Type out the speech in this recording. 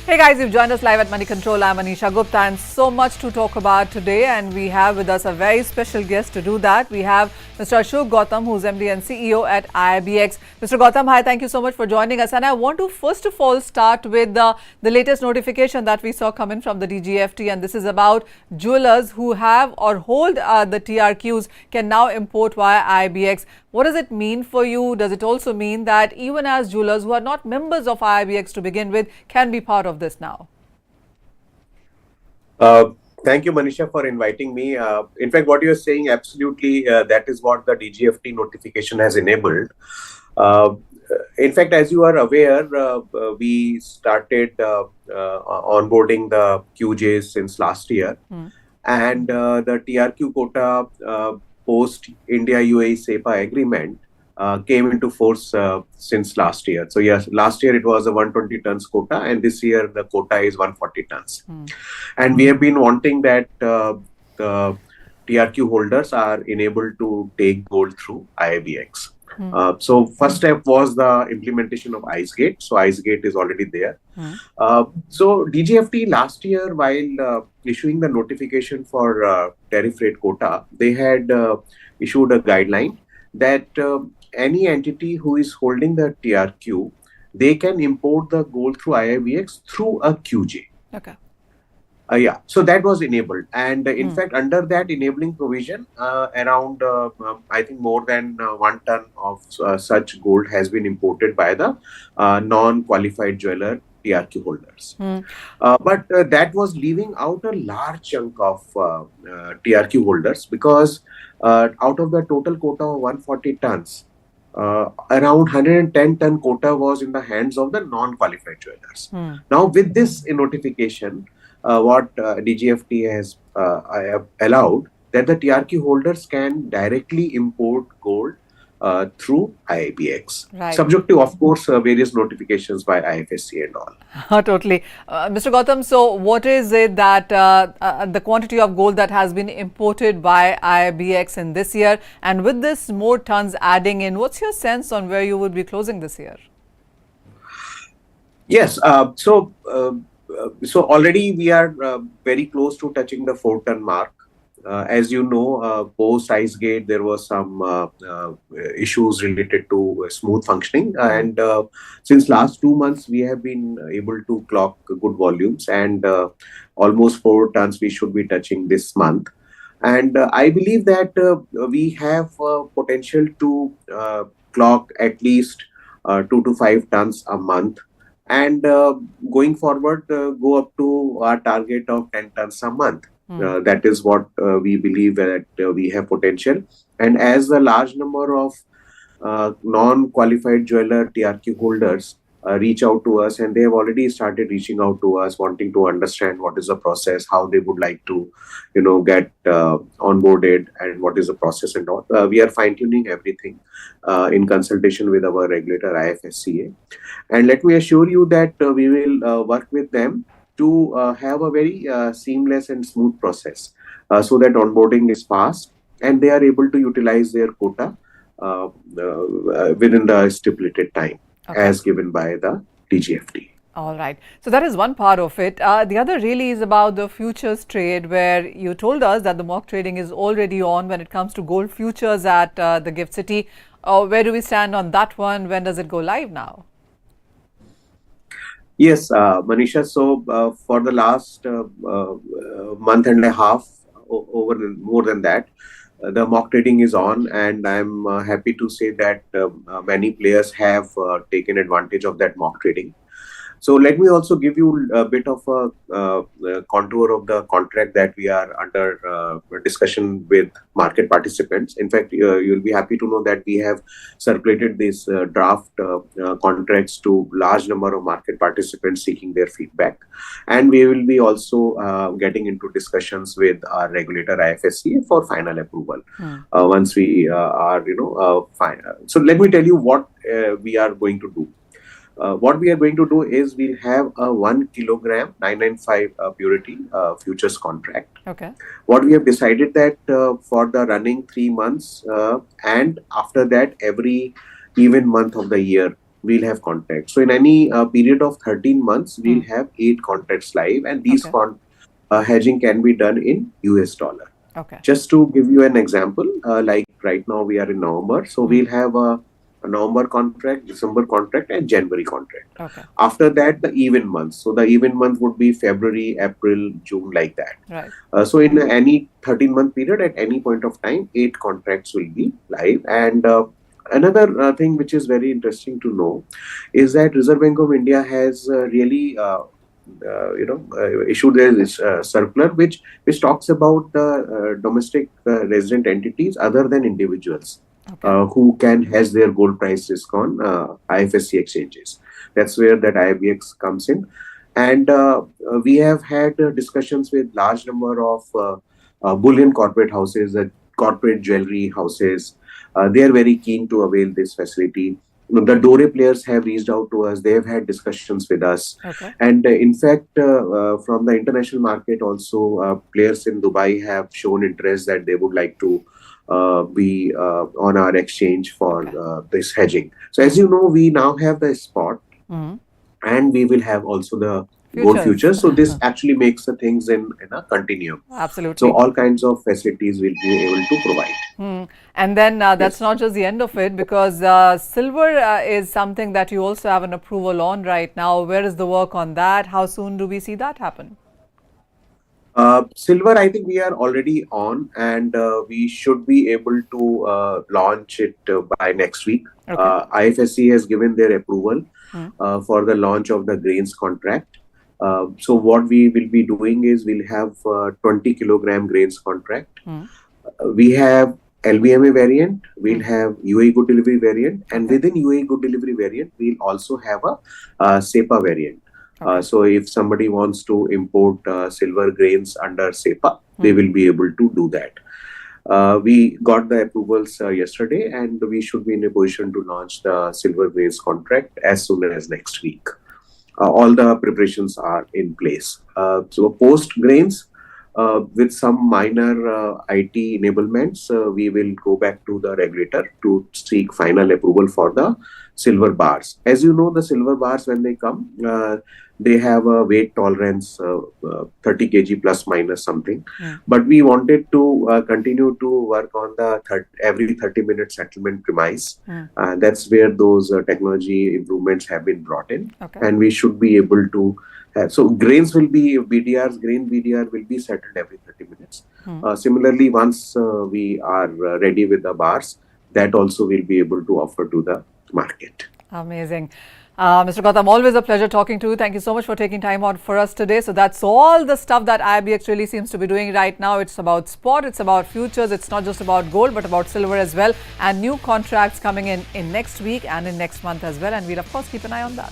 Hey guys, you've joined us live at Moneycontrol. I'm Manisha, Gupta, and so much to talk about today. And we have with us a very special guest to do that. We have Mr. Ashok Gautam, who's MD and CEO at IIBX. Mr. Gautam, hi, thank you so much for joining us. And I want to first of all start with the latest notification that we saw come in from the DGFT. And this is about jewelers who have or hold the TRQs can now import via IIBX. What does it mean for you? Does it also mean that even as jewelers who are not members of IIBX to begin with can be part of this now? Thank you, Manisha, for inviting me. In fact, what you're saying, absolutely, that is what the DGFT notification has enabled. In fact, as you are aware, we started onboarding the QJs since last year. And the TRQ quota post India UAE SEPA agreement came into force since last year. So yes, last year it was a 120 tons quota, and this year the quota is 140 tons. And we have been wanting that the TRQ holders are enabled to take gold through IIBX. So first step was the implementation of IceGate. So IceGate is already there. So DGFT last year, while issuing the notification for tariff rate quota, they had issued a guideline that any entity who is holding the TRQ, they can import the gold through IIBX through a QJ. Okay. Yeah, so that was enabled, and in fact, under that enabling provision, around I think more than 1 ton of such gold has been imported by the non-qualified jeweler TRQ holders. But that was leaving out a large chunk of TRQ holders, because out of the total quota of 140 tons, around 110 ton quota was in the hands of the non-qualified jewelers. Now, with this notification, what DGFT has allowed, that the TRQ holders can directly import gold through IIBX, Right. subject to, of course, various notifications by IFSC and all. Totally. Mr. Gautam, so what is it that the quantity of gold that has been imported by IIBX in this year, and with this more tons adding in, what's your sense on where you would be closing this year? Yes, so already we are very close to touching the 4-ton mark. As you know, post IceGate, there was some issues related to smooth functioning. And since last 2 months, we have been able to clock good volumes, and almost 4 tons we should be touching this month. And I believe that we have potential to clock at least 2 to 5 tons a month. And going forward, go up to our target of 10 tons a month. That is what we believe that we have potential. And as a large number of non-qualified jeweler TRQ holders reach out to us, and they have already started reaching out to us, wanting to understand what is the process, how they would like to, get onboarded, and what is the process and all. We are fine-tuning everything in consultation with our regulator IFSCA. And let me assure you that we will work with them to have a very seamless and smooth process, so that onboarding is fast and they are able to utilize their quota within the stipulated time, as given by the DGFT. All right. So that is one part of it. The other really is about the futures trade, where you told us that the mock trading is already on when it comes to gold futures at the GIFT City. Where do we stand on that one? When does it go live now? Yes, Manisha. So for the last month and a half, more than that, the mock trading is on, and I'm happy to say that many players have taken advantage of that mock trading. So let me also give you a bit of a contour of the contract that we are under discussion with market participants. In fact, you'll be happy to know that we have circulated these draft contracts to large number of market participants seeking their feedback. And we will be also getting into discussions with our regulator IFSCA for final approval once we are, fine. So let me tell you what we are going to do. What we are going to do is we'll have a 1 kilogram 995 purity futures contract. Okay. What we have decided that for the running 3 months and after that every even month of the year, we'll have contracts. So in any period of 13 months, we'll have 8 contracts live, and these hedging can be done in US dollar. Okay. Just to give you an example, like right now we are in November, so we'll have a November contract, December contract, and January contract. Okay. After that, the even months. So the even month would be February, April, June, like that. Right. So in any 13-month period, at any point of time, 8 contracts will be live. And another thing which is very interesting to know is that Reserve Bank of India has really issued this circular which talks about the domestic resident entities other than individuals who can hedge their gold price risk on IFSC exchanges. That's where that IIBX comes in. And we have had discussions with large number of bullion corporate houses, corporate jewelry houses. They are very keen to avail this facility. The Dore players have reached out to us. They have had discussions with us. Okay. And in fact, from the international market also, players in Dubai have shown interest that they would like to be on our exchange for this hedging. So as you know, we now have the spot and we will have also the gold futures. So this actually makes the things in a continuum. Absolutely. So all kinds of facilities will be able to provide. And then that's not just the end of it, because silver is something that you also have an approval on right now. Where is the work on that? How soon do we see that happen? Silver, I think we are already on, and we should be able to launch it by next week. IFSC has given their approval for the launch of the grains contract. So what we will be doing is we'll have 20 kilogram grains contract. We have LBMA variant, we'll have UAE good delivery variant, and within UAE good delivery variant, we'll also have a SEPA variant. So if somebody wants to import silver grains under SEPA, they will be able to do that. We got the approvals yesterday, and we should be in a position to launch the silver grains contract as soon as next week. All the preparations are in place. So post grains, with some minor IT enablements, we will go back to the regulator to seek final approval for the silver bars. As you know, the silver bars, when they come, they have a weight tolerance 30 kg plus minus something. But we wanted to continue to work on the every 30-minute settlement premise. That's where those technology improvements have been brought in. And we should be able to have. So grains will be BDRs, grain BDR will be settled every 30 minutes. Similarly, once we are ready with the bars, that also will be able to offer to the market. Amazing. Mr. Gautam, always a pleasure talking to you. Thank you so much for taking time out for us today. So that's all the stuff that IIBX really seems to be doing right now. It's about spot, it's about futures, it's not just about gold, but about silver as well. And new contracts coming in next week and in next month as well. And we'll of course keep an eye on that.